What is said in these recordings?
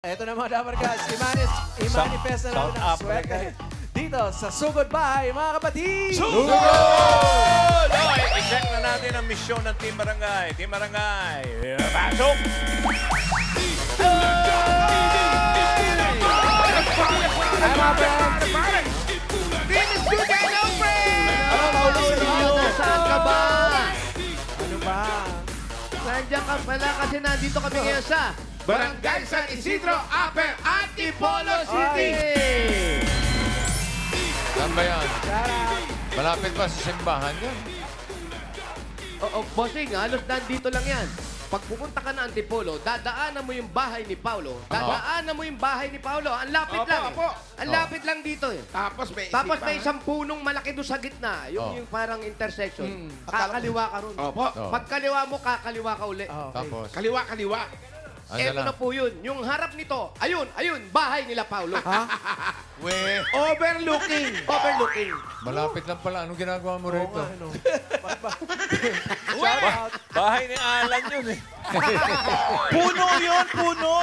Eto na mga Dabarkas, i-manifest na namin South ang Africa. swerte dito sa Sugod Bahay, mga kapatid! Sugod! Okay, i-check na natin ang misyon ng Team Barangay. Team Barangay, pasok! Ay, mga friends! Nasaan ka ba? Ano ba? Nandiyan ka pala kasi nandito kami ngayon sa Barangay San Isidro, Upper Antipolo City! Saan ba yan? Sarap! Malapit ba sa simbahan yan? Oo, bossing, halos nandito lang yan. Pag pupunta ka na Antipolo, dadaanan mo yung bahay ni Paulo. Dadaanan mo yung bahay ni Paulo. Ang lapit Opo, lang. opo. Ang lapit lang dito eh. Tapos may Tapos isipan, may ha? isang punong malaki doon sa gitna. Oh. Yung parang intersection. Kakaliwa ka ron. Opo. Oh. Pagkaliwa mo, kakaliwa ka uli. Okay. Tapos, Kaliwa, kaliwa. Eto na po yun. Yung harap nito, ayun, bahay nila Paulo. we, Overlooking. Overlooking. malapit lang pala. Anong ginagawa mo Oo rito? nga, ano? Shout out! Bahay ni Alan yun eh. Puno yun! Puno!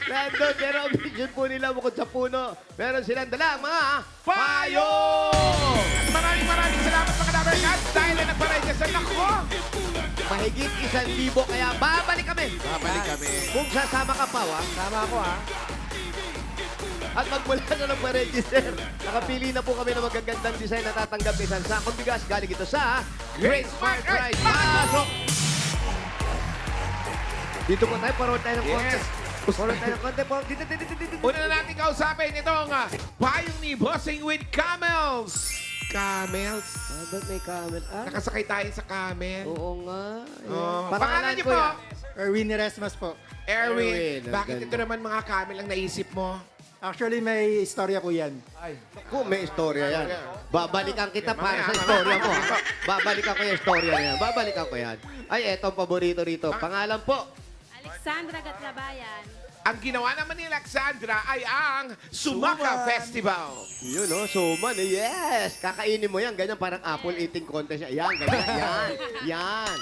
Nandun, pero ang vision po nila bukod sa puno. Meron silang dalang mga payo! Maraming salamat mga Dabarkas dahil na nagparegister na ko. Mahigit 1,000, kaya babalik kami. Babalik kami. Kung sasama ka pa, ha? Tama ako, ha? At magmula na ng pa-register, nakapili na po kami ng magagandang design na tatanggap isang sakong bigas. Galing ito sa Great Smart Prize. Pasok! Dito po tayo, paroon tayo ng konti. Yes. Paroon tayo ng konti. Dito. Una na natin kausapin itong payong ni Bossing with Camels. Camels. Ah, ba't may camel? Ah, Nakasakay tayo sa camel. oo nga. Oh. Ayan. Pangalan niyo po? yan. Erwin Eresmas po. Erwin. Erwin, ang Bakit ganda. ito naman mga camel ang naisip mo? Actually, may istorya po yan. Ay, Kung may istorya yan. Babalikan kita Okay, para mamaya, sa istorya mo. ha? Babalikan ko yung istorya niya. Babalikan ko yan. Ay, eto ang paborito rito. Pangalan po. Alexandra Gatlabayan. Ang ginawa naman ni Alexandra ay ang Sumaka Festival. Yun, no? Suman, eh. Yes! Kakainin mo yan. Ganyan, parang apple eating contest. Yan, ganyan. Yan.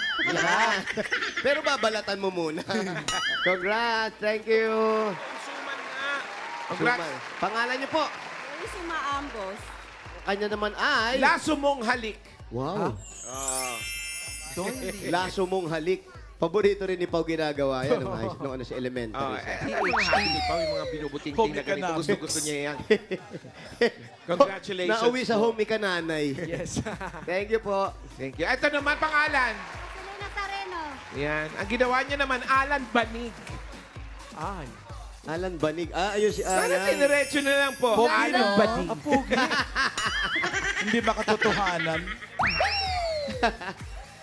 Pero babalatan mo muna. Congrats. Thank you. Suman nga. Congrats. Suman. Pangalan niyo po. Ursuma Ambos. Kanya naman ay... Laso mong halik. Wow. Laso mong halik. Paborito rin ni Pao ginagawa yan nung ano si elementary. Yung mga binubuting-ting na ganito. Gusto niya yan. Congratulations. Nauwi sa home ka nanay. yes. Thank you po. Thank you. Ito naman pangalan. Selena Tareno. Yan. Ang ginawa niya naman, Alan Banig. Ay. Alan Banig. Ah, ayun si Sana Alan. tiniretso na lang po. Alan Banig. Hindi ba katotohanan?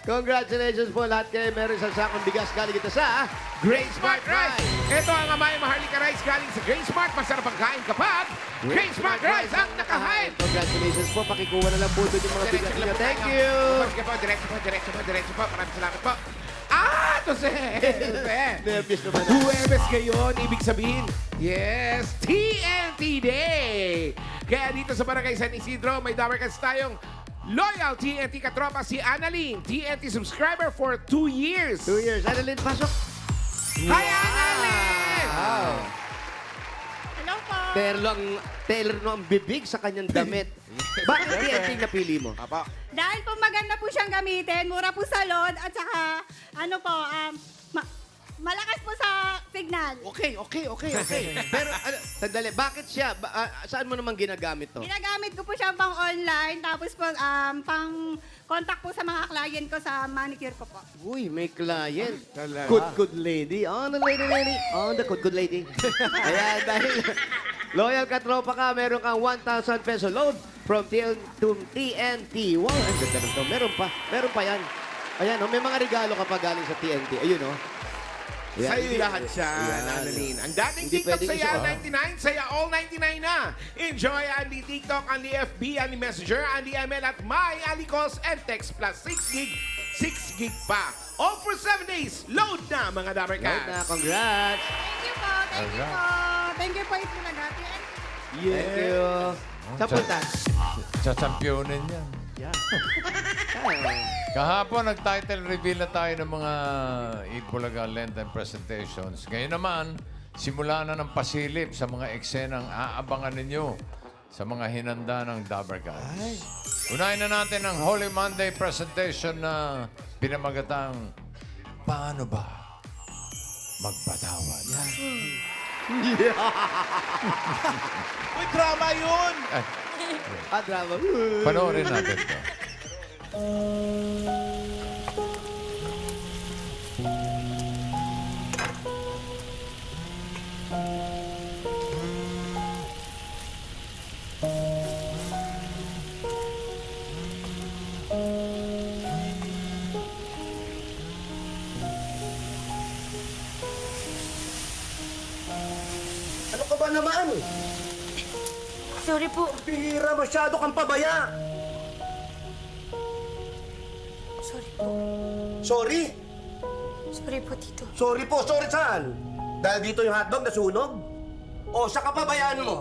Congratulations po lahat kayo. Meron isang sakong bigas galing ito sa Great Smart Rice. Ito ang Amay Maharlika Rice galing sa Great Smart. Masarap ang kain kapag Great Smart Rice ang nakahain. Congratulations po. Pakikuha na lang po doon yung mga bigas niyo. Thank you. Diretso po. Maraming salamat po. Ah, ito si Nervous naman. Huwebes ngayon, ibig sabihin, yes, TNT Day! Kaya dito sa Barangay San Isidro, may Dabarkas tayong loyal TNT katropa si Annalyn, TNT subscriber for 2 years. 2 years. Annalyn, pasok. Hi, Annalyn! Wow. Hello po. Taylor no ang bibig sa kanyang damit. Bakit TNT napili mo? Apa. Dahil po maganda po siyang gamitin, mura po sa load, at saka, ano po, malakas po sa signal. Okay. Pero, sandali, bakit siya? Saan mo naman ginagamit to? Ginagamit ko po siya pang online, tapos po, pang contact po sa mga client ko sa manicure ko po. Uy, may client. Talaga. Good lady. On the lady. On the good lady. Ayan, dahil loyal ka, tropa ka, meron kang 1,000 peso load from TNT. Wow, ang ganda nito. Meron pa yan. Ayan, oh, may mga regalo ka pa galing sa TNT. Ayun, oh. Ayan. Sa'yo lahat siya, Ayan. Annalyn. Ang dating Hindi TikTok pwedeng saya isuot. 99, saya all 99 na. Enjoy Andy TikTok, Andy FB, Andy Messenger, Andy ML at My Andy Calls and Text plus 6 gig. 6 gig pa. All for 7 days. Load na, mga Right na, Dabarkas. congrats. Thank you po, thank you po. Thank you po, Itbulaga. Thank you. Sa punta. Sa championin yan. Yan. Kahapon, nag-title reveal na tayo ng mga Itbulaga Lenten presentations. Ngayon naman, simula na ng pasilip sa mga eksenang aabangan ninyo sa mga hinanda ng Dabber Guys. Unahin na natin ang Holy Monday presentation na pinamagatang Paano ba magpatawad? Uy, drama yun! Ay, Drama. panoorin natin to. Ano ka ba naman? Sorry po. Bihira, masyado kang pabaya. Sorry po. Sorry? Sorry po, Tito. Sorry po, sorry saan? Dahil dito yung hotdog nasunog? O sa kapabayaan mo?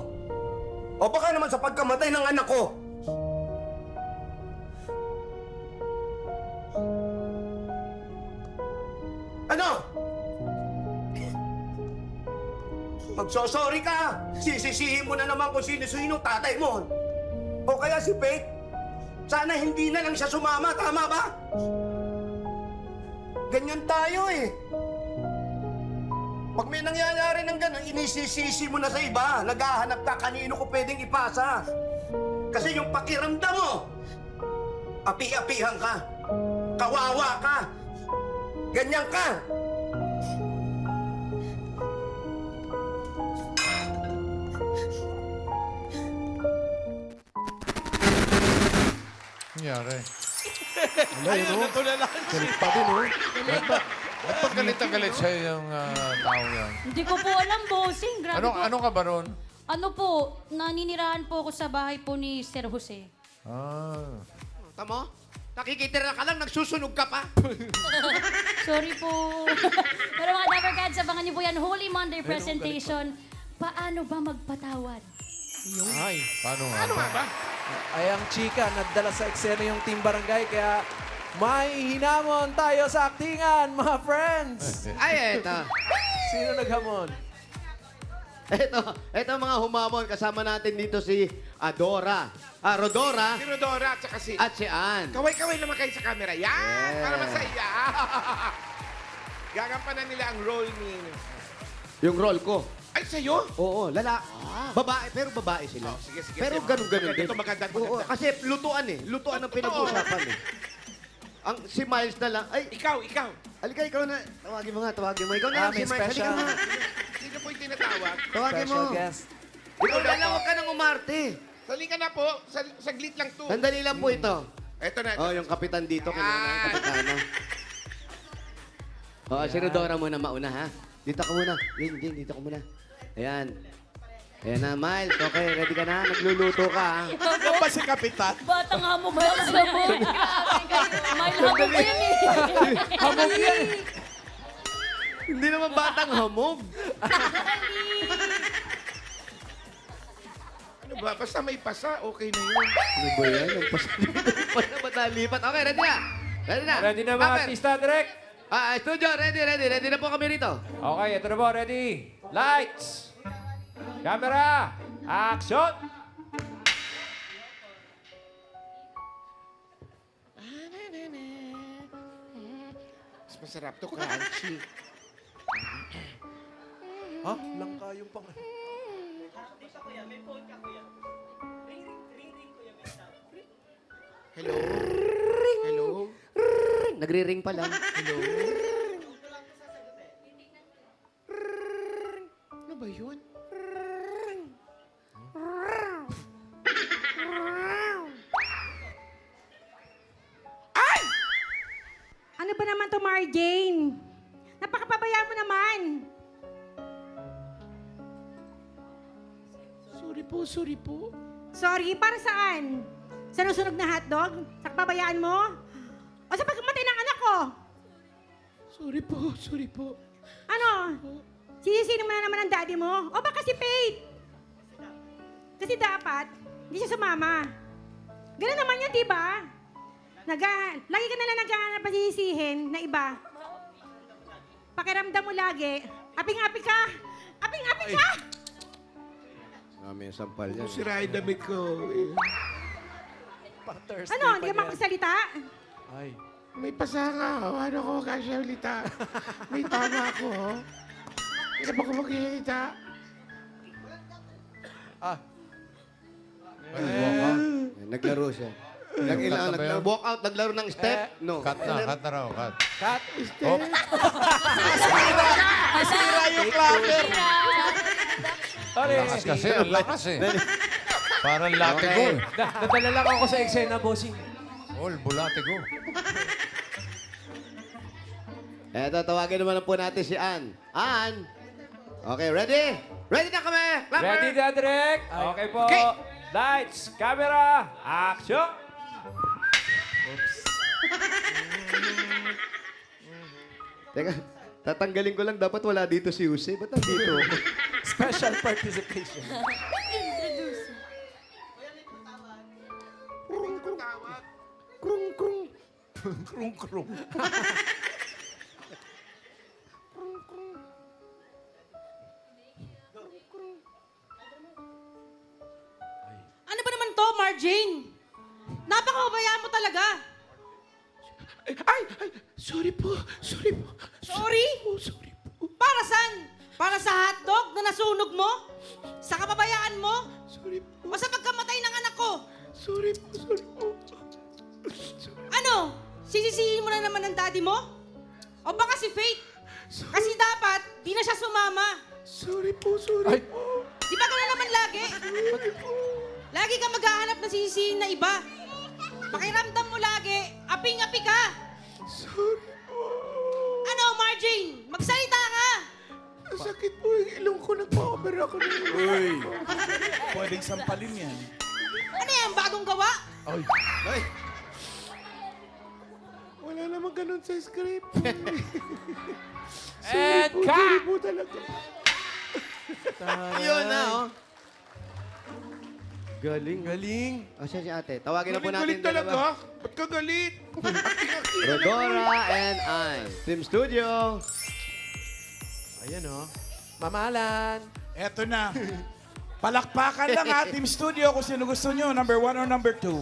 O baka naman sa pagkamatay ng anak ko? Ano? Magsosorry ka! Sisisihin mo na naman kung sino-sino tatay mo. O kaya si Faith, sana hindi na lang siya sumama, tama ba? Ganyan tayo eh. Pag may nangyayari ng gano'n, inisisisi mo na sa iba. Naghahanap ka kanino ko pwedeng ipasa. Kasi yung pakiramdam mo, api-apihan ka, kawawa ka, ganyan ka. Nangyari. Ayun, natulala. Galit pa din, oh. Ba't pag galit na galit sa'yo yung tao yan? Hindi ko po alam, bossing. Grabe po. Ano ka ba ron? Ano po, naninirahan po ako sa bahay po ni Sir Jose. Ah. Tamo? Nakikitira ka lang, nagsusunog ka pa. Sorry po. Pero mga Dabber Cats, abangan niyo po yan. Holy Monday presentation. Paano ba magpatawad? Ay. Paano nga ba? Ay, ang chika, nadala sa eksena yung Team Barangay, kaya may hinamon tayo sa aktingan, mga friends! Ay, eto. Sino naghamon? Eto mga humamon. Kasama natin dito si Adora. Rodora Si Rodora at saka si... at si Ann. Kaway-kaway naman kayo sa camera. Yan! Yeah. Para masaya. Gagampanan nila ang role ni... Yung role ko. Ay, sa'yo? Oo, babae, pero babae sila. Oh, sige, sige. Pero sige. ganun-ganun din. Ito maganda, Oo, maganda. kasi lutuan eh. Lutuan ang pinag-uusapan eh. Ang si Miles na lang, ay, Ikaw. halika ikaw na. Tawagin mo nga, tawagin mo. Ikaw na lang May si Miles. Halika special. mo. Sino po yung tinatawag? Tawagin mo. Special guest. Ikaw na lang, huwag ka nang umarte. Salika na po. Saglit lang to. Sandali lang po ito. Ito na. Oh, yung kapitan dito. Kailangan yung kapitana. Oh, si Rodora muna mauna, ha? Dito ka muna. Jing, dito ka muna. Ayan. Ayan na, Miles. Okay, ready ka na? Nagluluto ka, ha? Ano ba si Kapitan? Batang hamog lang sa mo. May hamog yan eh. Hamog yan! Hindi naman batang hamog. Ano ba? Basta may pasa, okay na yun. Ano ba yan? Nagpasalipat na ba't nalipat? Okay, ready na. Ready na. Ready na mga Upper. artista, direct? Studio, ready. Ready na po kami rito. Okay, ito na po, ready? Lights! Camera! Action! Mas masarap to, crunchy. Ha? Langka yung pang... Hello? Hello? Nagri-ring pa lang. Hello? Ano ba yun? Ano ba naman to, Mary Jane? Napakapabayaan mo naman. Sorry po. Sorry, para saan? Sa nusunog na hotdog? Sa kapabayaan mo? O sa pagkamatay ng anak ko? Sorry po. Ano? Sisino mo na naman ang daddy mo? O baka si Faith? Kasi dapat, hindi siya sumama. Ganun naman yun, di ba? Lagi ka nalang naghahanap pasisihin na iba. Pakiramdam mo lagi. Aping-api ka! Aping-api ka! Marami yung sampal yan. Sira yung damit ko. Pang Thursday Ano, hindi pa ka magsalita? Ay. May pasanga. Ano ko kasi ulita. May tama ako. Hindi na ba ko magkikita? Ah. Naglaro siya. Walk out, naglaro ng step. No. Cut na raw, cut. Cut. Masira yung clapper. Sorry. Lakas kasi, ang lakas eh. Parang latigo. Nadala lang ako sa eksena, bossing. All, bulatigo. Eto, tawagin naman po natin si Ann. Ann! Okay, ready? Ready na kami! Clapper! Ready na, Direk? Okay po. Okay. Lights, camera, action! Teka, tatanggalin ko lang. Dapat wala dito si Jose. Ba't nandito? Special participation. Ano ba naman to, Marjane? Napakabayaan mo talaga. Ay! Sorry po. Sorry po. Sorry? Sorry po. Para saan? Para sa hotdog na nasunog mo? Sa kapabayaan mo? Sorry po. O sa pagkamatay ng anak ko? Sorry po. Sorry po. Ano? Sisisihin mo na naman ng daddy mo? O baka si Faith? Kasi dapat, di na siya sumama. Sorry po. Sorry po. Di ba gano'n naman lagi? Lagi ka maghahanap ng sisisihin na iba. Pakiramdam mo lagi, aping-api ka. Sorry po. Ano, Marjane? Magsalita ka! Sakit po yung ilong ko. Nagpa-over ako ng ilong. Pwedeng sampalin yan. Ano yan, bagong gawa? Wala namang ganun sa script. And Sorry cut! po talaga. Yun na, oh. Galing. Galing. O siya si ate. Tawagin na po natin. Galit talaga. Ba't ka galit? Rodora and Ann. Team Studio. Ayan, oh. Mamalan. Eto na. Palakpakan lang ha, Team Studio kung sino gusto nyo, number 1 or number 2.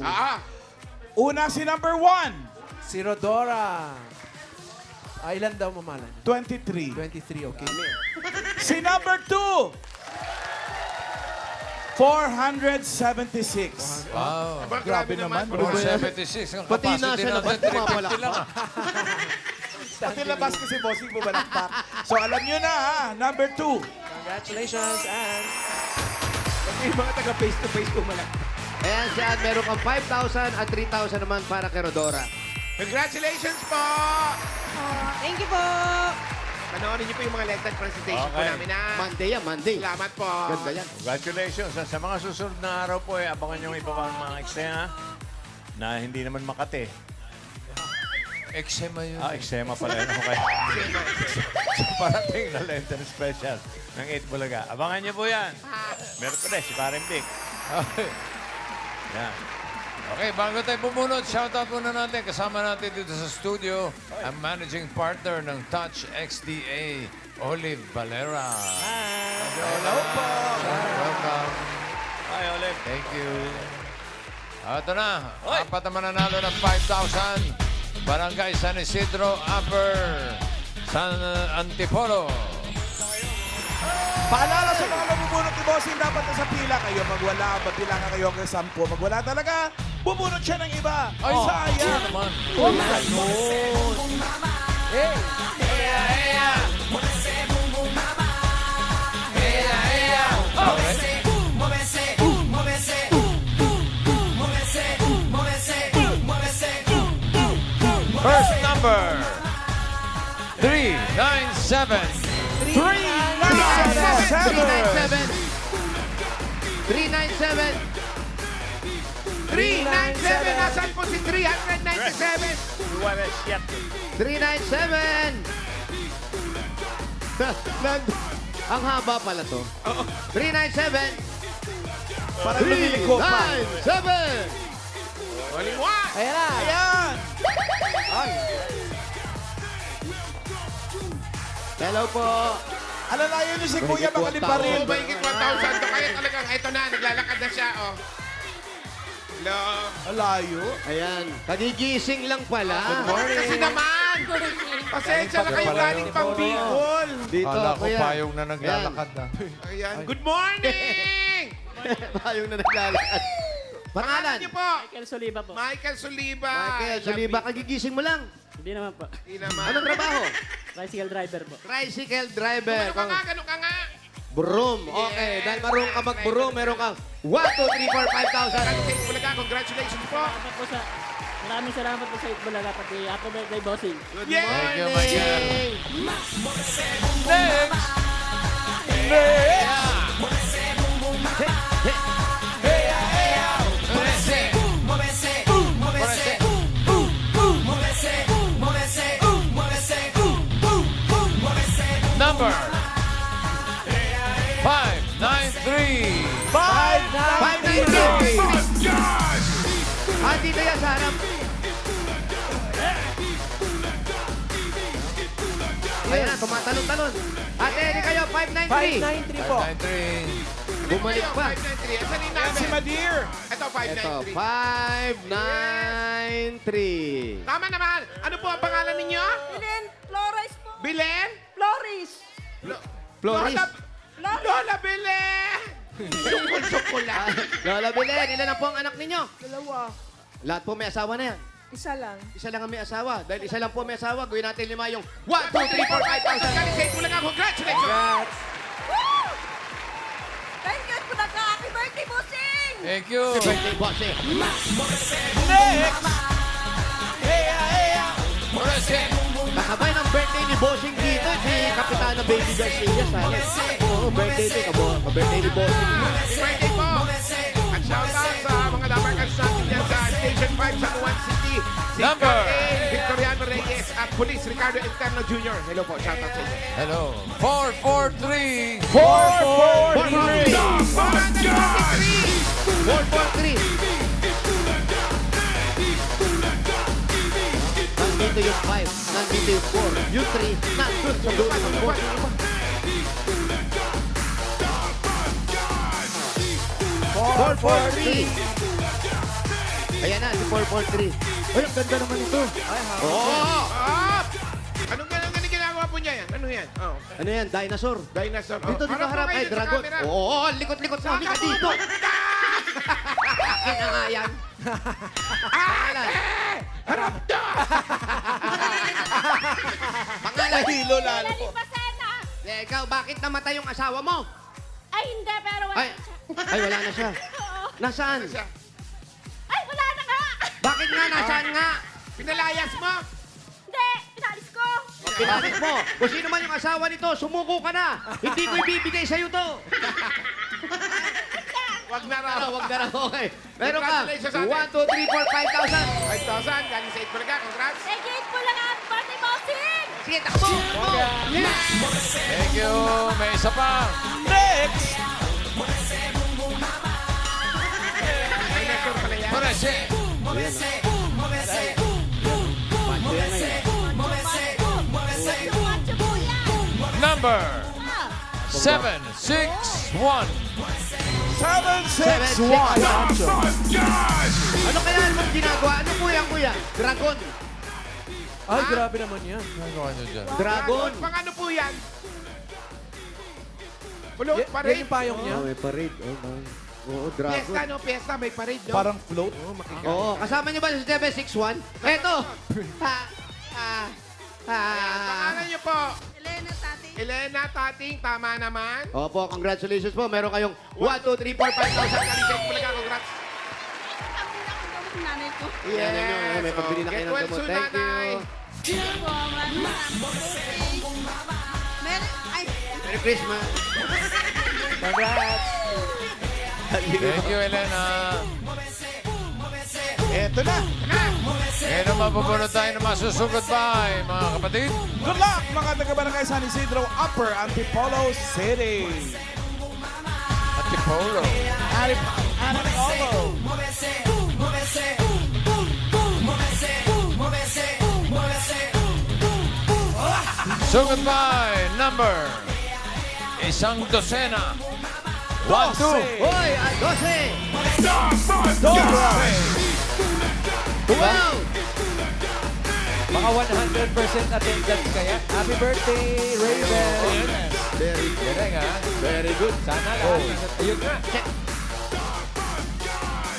Una si number 1, Si Rodora. Ilan daw mamalan? 23. 23, okay. Si number 2, 476. Wow. Grabe naman. 476. Ang Pati capacity nasa labas, natin, 350 pumapalakpak. lang. Pati labas kasi bossing bumalakpak. So alam nyo na ha, number 2. Congratulations, and Pati yung mga taga face-to-face pumalak. Ayan si Ann. Meron kang 5,000 at 3,000 naman para kay Rodora. Congratulations po! Thank you po. Panoorin niyo po yung mga lengthen presentation po Okay. namin na. Monday yan, Monday. Salamat po. Ganda yan. Congratulations. Sa mga susunod na araw po, abangan yung iba pang mga eksena na hindi naman Makati. Eczema yun. Eksema pala yun. Okay. Sa parating na Lenten Special ng 8 Bulaga. Abangan niyo po yan. Meron pa rin si Paring Vic. Okay. Yan. Okay, bago tayo bumunot, shoutout muna natin. Kasama natin dito sa studio ang managing partner ng Touch XDA, Olive Valera. hello po. Welcome. Hi, Olive. Thank you. Ito na. Apat naman nanalo ng 5,000. Barangay San Isidro, Upper San Antipolo. Paalala sa mga bubunot ni Bossing, dapat nasa pila kayo. Magwala, magbilangan kayo hanggang 10. Magwala talaga, bubunot siya ng iba. Ay, sayang. Naman. First number 397. 397. 397! Nasaan po si 397? 397. Ang haba pala to. 397. Parang lumiliko pa. 397. Malimwa! Ayan na. Ayan! Hello po. Alalayan niyo si Kuya, baka di pa rin. Oh, mahigit 1,000 to. Kaya talagang, ito na, naglalakad na siya, oh. Hello. Alayo. Ayan. Kagigising lang pala. Kasi naman! Pasensya na kayo galing pang Bicol. Dito Kala ako ko yan. payong na naglalakad na. Ayan. Good morning! Payong na naglalakad. Pangalan Pangalan? niyo po? Michael Soliba po. Michael Soliba. Michael, Soliba, kagigising mo lang. Hindi naman po. Hindi naman. Anong trabaho? Tricycle driver po. Tricycle driver. Ganun ka nga. Broom. Okay, dahil marunong ka mag-broom, meron kang 1, 2, 3, 4, 5,000. Kalisay Bulaga, congratulations po. Salamat po sa... Maraming salamat po sa Itbulaga pati happy birthday, bossing. Good Yeah. Thank you, Michael. Number 593. 590. Ah, dito yan sa harap. Ayan na, tumatalon-talon. Ate, di kayo, 593. 593 po. 593. Bumalik pa. 593. Asan yung Yan si namin? Madir. Ito, Ito, 593. 593. Tama naman. Ano po ang pangalan ninyo? Bilen, Flores po. Bilen? Floris. Floris. Lola Bilen! Sukol-sukol lang. Lola Belen, ilan na po ang anak ninyo? Dalawa. Lahat po may asawa na yan. Isa lang. Isa lang ang may asawa. Dahil isa lang po may asawa, gawin natin 5 yung 1, 2, 3, 4, 5,000. Kalisay Bulaga, congratulations! Congrats. Thank you po happy birthday, bossing! Thank you. Birthday bossing. Kasabay ng birthday ni Bossing dito, si Kapitana Baby Garcia. Sana. Oo, birthday din. Birthday ni Bossing. Happy birthday po! At shoutout sa mga dabarkas natin dyan sa Station 5 sa Nuwan City. Si Number. Carl Victoriano Reyes at Police Ricardo Interno Jr. Hello po, shoutout sa inyo. Hello. 443. 443. Nandito yung 5, nandito yung 4, yung 3, nandun sa dulo ng 4. 443. Ayan na, si 443. Ay, ang ganda naman ito. Oo! Ah! Anong ginagawa po niya yan? Ano yan? Oh. Ano yan? Dinosaur. Dinosaur. Dito, dito Harap po harap. kayo Ay, dito sa dragon. camera. Oo, likot-likot mo. Halika dito. Akin na nga yan. Pangalan. Harap na! Pangalan. Hilo lalo po. Pasena! Ikaw, bakit namatay yung asawa mo? Ay, hindi, pero wala Ay, siya. ay wala na siya. Oo. Nasaan? Ay, wala na nga! Bakit nga? Nasaan nga? Pinalayas mo? Hindi, pinalis ko. Pinalit mo. Kung sino man yung asawa nito, sumuko ka na. Hindi ko ibibigay sa'yo to. Wag na raw. Wag na raw. Okay. Meron ka. 1, 2, Congratulations, ate. 3, 4, 5,000. 5,000. Galing sa Itbulaga. Congrats. Thank you, Itbulaga. Happy birthday, bossing! Sige, takbo. Thank you. May isa pa. Dinosaur pala yan. Parece. Pancho yan ngayon. Number 761. 761. Ano kaya mong ginagawa? Ano kuya? Dragon. Ay, grabe naman yan. Ano nyo dyan? Dragon. Pang ano po yan? Pulot, Yan parade. yung payong niya. Oh, may parade. Oh, man. Oo, dragon. Fiesta, no? Fiesta, may parade, no? Parang float. Oo, kasama niyo ba si 761? Eto. Pangalan niyo po? Elena, tati. Elena Tating, tama naman. Opo, congratulations po. Meron kayong 1, 2, 3, 4, 5,000. Galing sa Itbulaga. Congrats. Ang una kong gamot ng nanay ko. Yan, yan. May pagbili na kayo Get ng well gamot. soon, Thank nanay. you. Ay, Merry Christmas. Congrats. Thank you, Elena. Eto na. Ngayon naman pupunod tayo ng masusugod bahay, mga kapatid. Good luck, mga taga-barangay San Isidro, Upper Antipolo City. At Tipolo. Antipolo. So goodbye, number. Isang dosena. 1, 2. Hoy, 12! Wow! Baka 100% attendance kaya. Happy birthday, Raven! Very good. Galing, ha? Very good. Sana lahat. Ayun nga.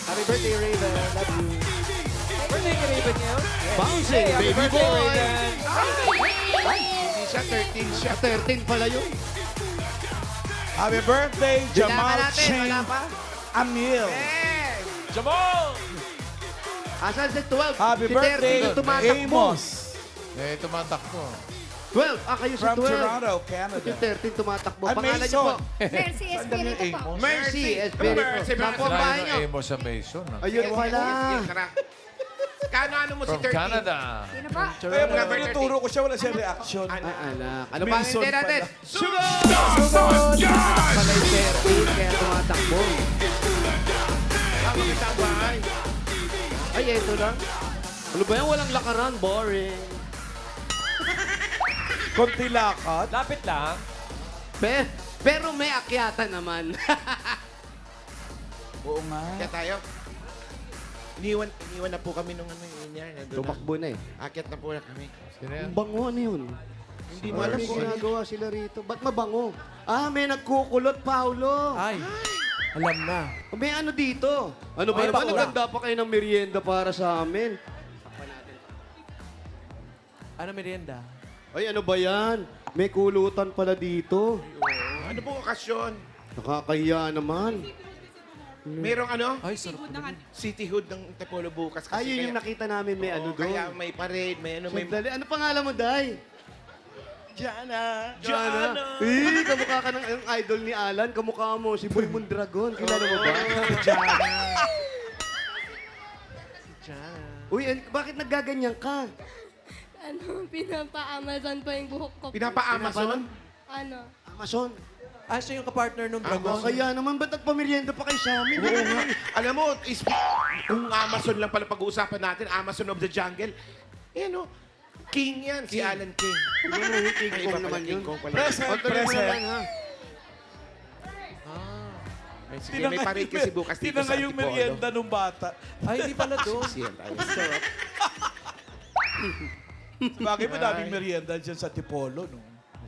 Happy birthday, Raven. Love you. Birthday ni Raven ngayon? Bouncing, Hey, happy baby birthday, boy. Raven. Hindi siya 13 siya. 13 pala yun. Happy birthday, Bilangan Jamal natin, Ching wala pa. Amil. Asan si 12? Happy Si birthday, 13 yung tumatakbo. Amos. Eh, tumatakbo. 12, kayo si From 12. Toronto, Canada. Yung 13 tumatakbo. At Pangalan niyo po? Mason. Mercy Espiritu po. Mercy Espiritu. Saan po ang Sila bahay yung niyo? Amos sa Mason. Ha? Ayun pala. Kano mo si From 13? Canada. Sino po? Kaya pag tinuturo ko siya, wala siya reaction. Anak. Ano ba Mason hindi natin? pala. Sugod! Anak pala yung 13 kaya tumatakbo. Ako kita bahay. Ay, eto lang. Ano ba yan? Walang lakaran. Boring. Konti lakad. Lapit lang. Pero may akyatan naman. Oo nga. Kaya tayo. Iniwan na po kami nung ano yun yan. Tumakbo na eh. Akyat na po na kami. Sino yan? Ang bango ano yun? Hindi mo Alam alam may kung ano. ginagawa sila rito. Ba't mabango? May nagkukulot, Paulo. Ay, alam na. May ano dito? Ano ba Ay, naman? bakura. Naganda pa kayo ng merienda para sa amin. Ano merienda? Ay, ano ba yan? May kulutan pala dito. Ano pong okasyon? Nakakahiya naman. Merong ano? Ay, sarap naman. Cityhood ng Tepolo bukas. Kasi Ay, yun yung nakita namin may ano doon. Kaya may parade, may ano, may... Sandali, ano pangalan mo, Day? Jana! Jana. Kamukha ka ng ang idol ni Alan. Kamukha mo, si Boy Mondragon. Kilala mo ba? Jana! Uy, bakit naggaganyan ka? Ano, pinapa-Amazon po yung buhok ko. Pinapa-Amazon? Ano? Amazon. Siya yung kapartner nung Dragon. Kaya naman, ba't nagpamerienda pa kayo sa amin? Oo nga. Alam mo, kung Amazon lang pala pag-uusapan natin, Amazon of the Jungle, eh ano, King yan, si Alan King. Ano yung King Ay, Kong iba pala, naman King yun? Kong pala. Present, Kontrolin mo na present. lang, ha? Ay, sige, may parade kasi bukas dito sa Tinangay yung Antipolo. merienda nung bata. Ay, hindi pala doon. Siya tayo. Bagay mo daming merienda dyan sa Tipolo, no?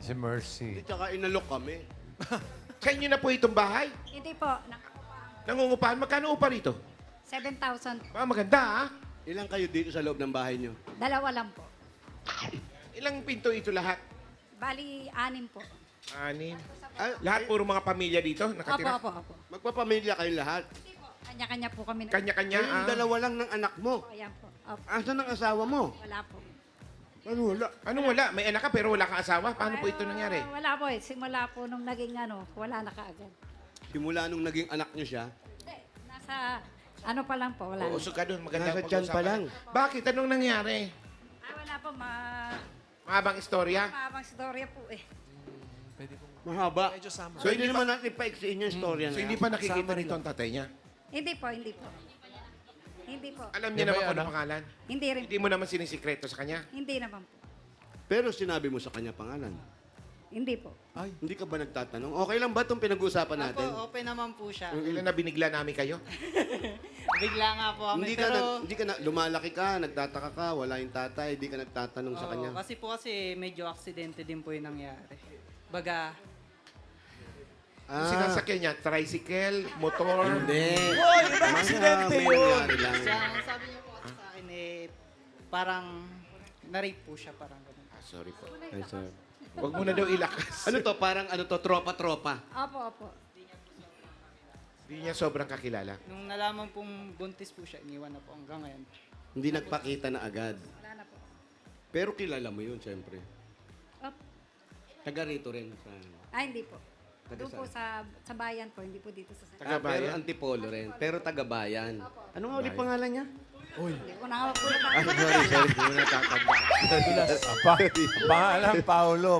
Si Mercy. Tsaka inalok kami. Sa inyo na po itong bahay? Hindi po. Nangungupahan, magkano upa rito? 7,000. Maganda, ha? Ilang kayo dito sa loob ng bahay nyo? Dalawa lang po. Ilang pinto ito lahat? Bali, 6 po. 6. Ah, Lahat puro mga pamilya dito Opo, nakatira? opo. magpapamilya kayo lahat. Hindi po. Kanya-kanya po kami. Kanya-kanya? Yung dalawa lang ng anak mo. Ayan po. Opo. Asan ang asawa mo? Wala po. Ano wala? Anong wala? May anak ka pero wala kang asawa? Paano po ito nangyari? Wala po eh. Simula po nung naging ano, wala na kaagad. Simula nung naging anak nyo siya, Hindi. Nasa ano pa lang po. Wala. Uusog ka doon, maganda nasa ang tiyan pa pag-usapan. lang. Bakit? Anong nangyari? Wala po. Mahabang istorya? Mahabang storya po eh. Pwede kong Mahaba. medyo summer. So, hindi naman natin paiksiin yung storya na So yan. hindi pa nakikita Sama rito ang tatay niya? Hindi po, hindi po. Hindi po. Alam niya Di ba naman yan, kung ano ah? pangalan? Hindi rin. Hindi mo naman sinisikreto sa kanya? Hindi naman po. Pero sinabi mo sa kanya pangalan. Hindi po. Ay, Hindi ka ba nagtatanong? Okay lang ba itong pinag-uusapan natin? open naman po siya. Ilan na binigla namin kayo? Bigla nga po kami, Hindi ka, hindi ka na, lumalaki ka, nagtataka ka, wala yung tatay, hindi ka nagtatanong sa kanya. kasi medyo aksidente din po yung nangyari. Baga, Sinasakyan niya, tricycle, motor. Hindi. Hoy, iba aksidente may yun. nangyari lang. ang sabi niya po kasi sa akin parang na-rape po siya, parang ganun. Sorry po. Ay, sorry. Huwag mo na daw ilakas. Ano to? Parang ano to? Tropa-tropa. Opo, opo. Hindi niya sobrang kakilala. Nung nalaman pong buntis po siya, iniwan na po hanggang ngayon. Hindi nagpakita na agad. Wala na po. Pero kilala mo yun, siyempre. Opo. Taga rito rin. Hindi po. Doon po sa bayan po, hindi po dito sa Pero Taga-bayan. antipolo rin. Pero taga-bayan. Ano nga ulit pangalan niya? Hindi ko na po na. Ay, sorry. Hindi mo natatanda. Pangalan, Paulo.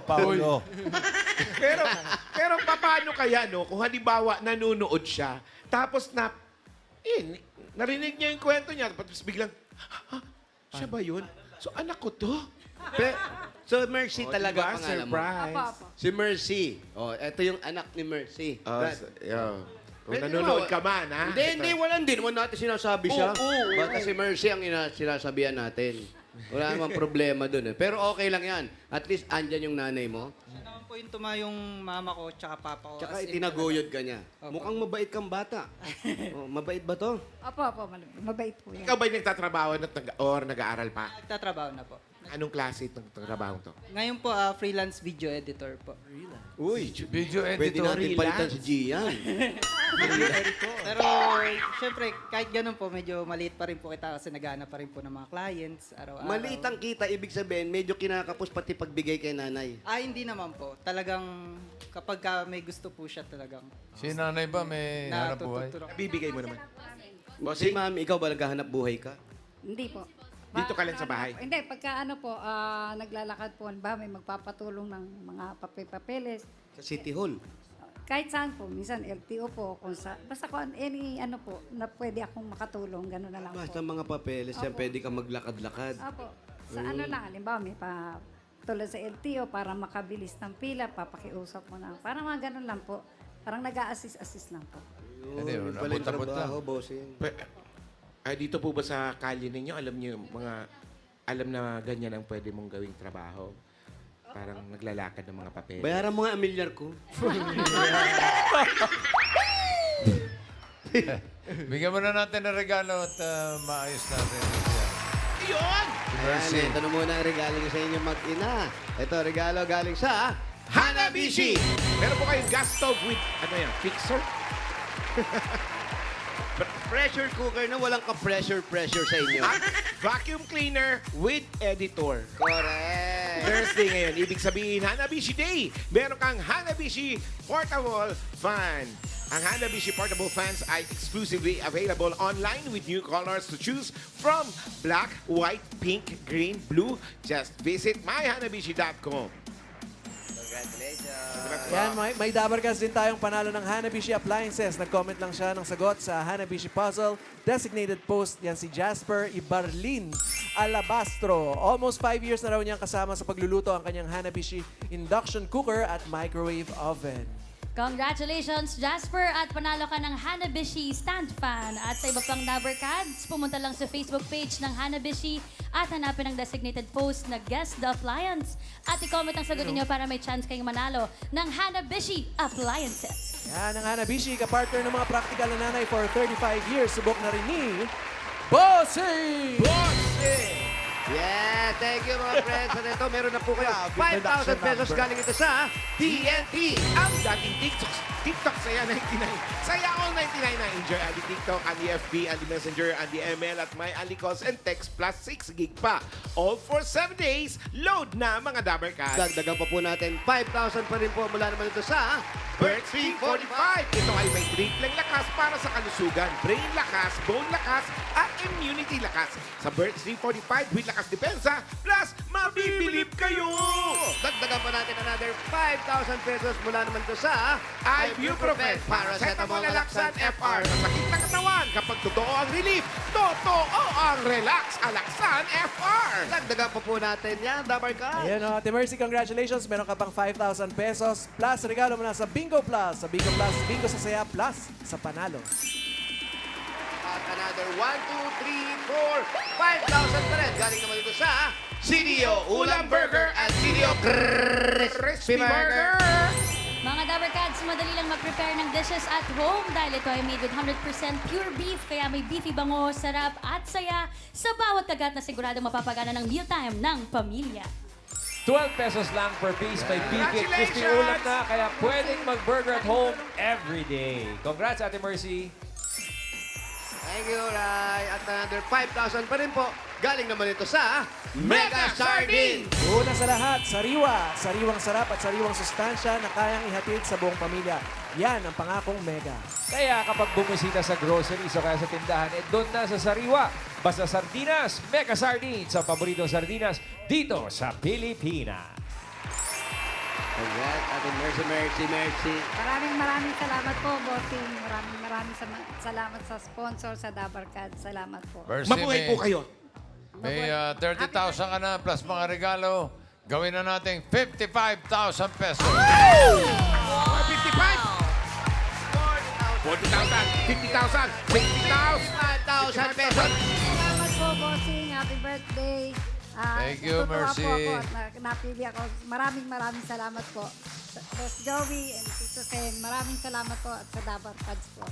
Pero paano kaya, no? Kung halimbawa, nanunood siya, tapos narinig niya yung kwento niya, tapos biglang, ha? Siya ba yun? So, anak ko to? So, Mercy talaga diba? pangalan mo. Surprise. Apo. Si Mercy. Oh, ito yung anak ni Mercy. Kung Pwede nanonood naman. ka man, ha? Hindi, hindi naman natin sinasabi siya. Oo. Basta si Mercy ang sinasabihan natin. Wala namang problema dun eh. Pero okay lang yan. At least andyan yung nanay mo. Siya naman po yung yung mama ko tsaka papa ko. Tsaka As in, itinaguyod ka niya. Opo. Mukhang mabait kang bata. Oh, mabait ba to? Opo, mabait po yan. Ikaw ba'y nagtatrabaho or nag-aaral pa? Nagtatrabaho na po. Anong klase itong trabaho to? Ngayon po, freelance video editor po. Uy, Video pwede editor. natin palitan si Gian. Pero, syempre, kahit ganun po, medyo maliit pa rin po kita kasi naghahanap pa rin po ng mga clients araw-araw. Maliit ang kita, ibig sabihin, medyo kinakapos pati pagbigay kay nanay. Hindi naman po. Talagang, kapag may gusto po siya talagang. Si nanay ba may hanap buhay? Natutulog. Bibigay mo naman. Si ma'am, ikaw ba naghahanap buhay ka? Hindi po. Dito ka lang sa bahay? Hindi, pagka naglalakad po, ba, may magpapatulong ng mga papeles. Sa City Hall. Kahit saan po, minsan LTO po, basta kung any po, na pwede akong makatulong, gano'n na lang Basta po. mga papeles yan, Opo. pwede kang maglakad-lakad. Opo. Sa ano lang, halimbawa, may tulad sa LTO, para makabilis ng pila, papakiusap mo na. Parang mga gano'n lang po. Parang nag-a-assist lang po. Hindi, Yun, pala yung abot-abot trabaho, bossing. Dito po ba sa kalye ninyo, alam niyo alam na ganyan ang pwede mong gawing trabaho? Parang naglalakad ng mga papel. Bayaran mo nga, amilyar ko. Bigyan mo na natin ng regalo at maayos natin. Yun! Mercy. Ayan, ito na muna ang regalo niyo sa inyong mag-ina. Ito, regalo galing sa Hanabishi! Meron po kayong gas stove with, fixer? pressure cooker na walang ka-pressure sa inyo. Vacuum cleaner with editor. Correct. Thursday ngayon, ibig sabihin Hanabishi Day. Meron kang Hanabishi Portable Fan. Ang Hanabishi Portable Fans ay exclusively available online with new colors to choose from black, white, pink, green, blue. Just visit myhanabishi.com. Yan, may Dabarkas din tayong panalo ng Hanabishi Appliances. Nag-comment lang siya ng sagot sa Hanabishi Puzzle. Designated post yan si Jasper Ibarlin Alabastro. Almost 5 years na raw niyang kasama sa pagluluto ang kanyang Hanabishi induction cooker at microwave oven. Congratulations, Jasper! At panalo ka ng Hanabishi stand fan. At sa iba pang Dabarkads, pumunta lang sa Facebook page ng Hanabishi at hanapin ang designated post na Guess the Appliance. At i-comment ang sagot niyo para may chance kayong manalo ng Hanabishi Appliances. Yan ang Hanabishi, kapartner ng mga practical na nanay for 35 years. Subok na rin ni Bossing! Yeah, thank you mga friends. At ito, meron na po kayo 5,000 pesos galing ito sa TNT. Ang dating TikTok Saya 99. Saya all 99 na. Enjoy ang TikTok, ang FB, ang Messenger, ang ML at may calls and text plus 6 gig pa. All for 7 days. Load na mga Dabarkas. Dagdagan pa po natin 5,000 pa rin po mula naman ito sa Bird 345. Ito ay may tripleng lakas para sa kalusugan. Brain lakas, bone lakas, at immunity lakas. Sa Bird 345 with lakas depensa, plus mabibilib kayo! Dagdagan pa natin another 5,000 pesos mula naman ito sa Ibuprofen, Paracetamol, Alaxan, FR. Sa sakit ng katawan, kapag totoo ang relief, totoo ang relax, Alaxan, FR. Dagdagan pa po natin yan, Dabarka. Ayan o, Ate Mercy, congratulations. Meron ka pang 5,000 pesos. Plus, regalo mo na sa Bingo Plus. Sa Bingo Plus, Bingo sa Saya Plus sa Panalo. At another 1, 2, 3, 4, 5,000 pa rin. Galing naman ito sa CDO Ulam Burger at CDO Crispy Burger. Mga Dabarkads, madali lang mag-prepare ng dishes at home dahil ito ay made with 100% pure beef, kaya may beefy bango, sarap at saya sa bawat kagat na sigurado mapapagana ng mealtime ng pamilya. 12 pesos lang per piece. May beefy at crispy ulam na, kaya pwedeng mag-burger at home every day. Congrats, Ate Mercy. Thank you, Ray. At another 5,000 pa rin po. Galing naman ito sa Mega Sardine. Una sa lahat, sariwa. Sariwang sarap at sariwang sustansya na kayang ihatid sa buong pamilya. Yan ang pangakong Mega. Kaya kapag bumisita sa groceries o kaya sa tindahan, doon na sa sariwa. Basta sardinas, Mega Sardines. Sa paboritong sardinas dito sa Pilipinas. Congrats, Ate Mercy. Maraming salamat po, bossing. Maraming salamat sa sponsor, sa Dabarkad. Salamat po. Mercy, Mabuhay po kayo. May 30,000 ka na plus mga regalo. Gawin na natin 55,000 pesos. 55! 40,000, 50,000, 60,000, 1,000 pesos. Salamat po, bossing. Happy birthday. Thank you, natutuwa Mercy. po ako at napili ako. Maraming salamat po. Boss Joey and Tito Sen, maraming salamat po at sa Dabar Cards po.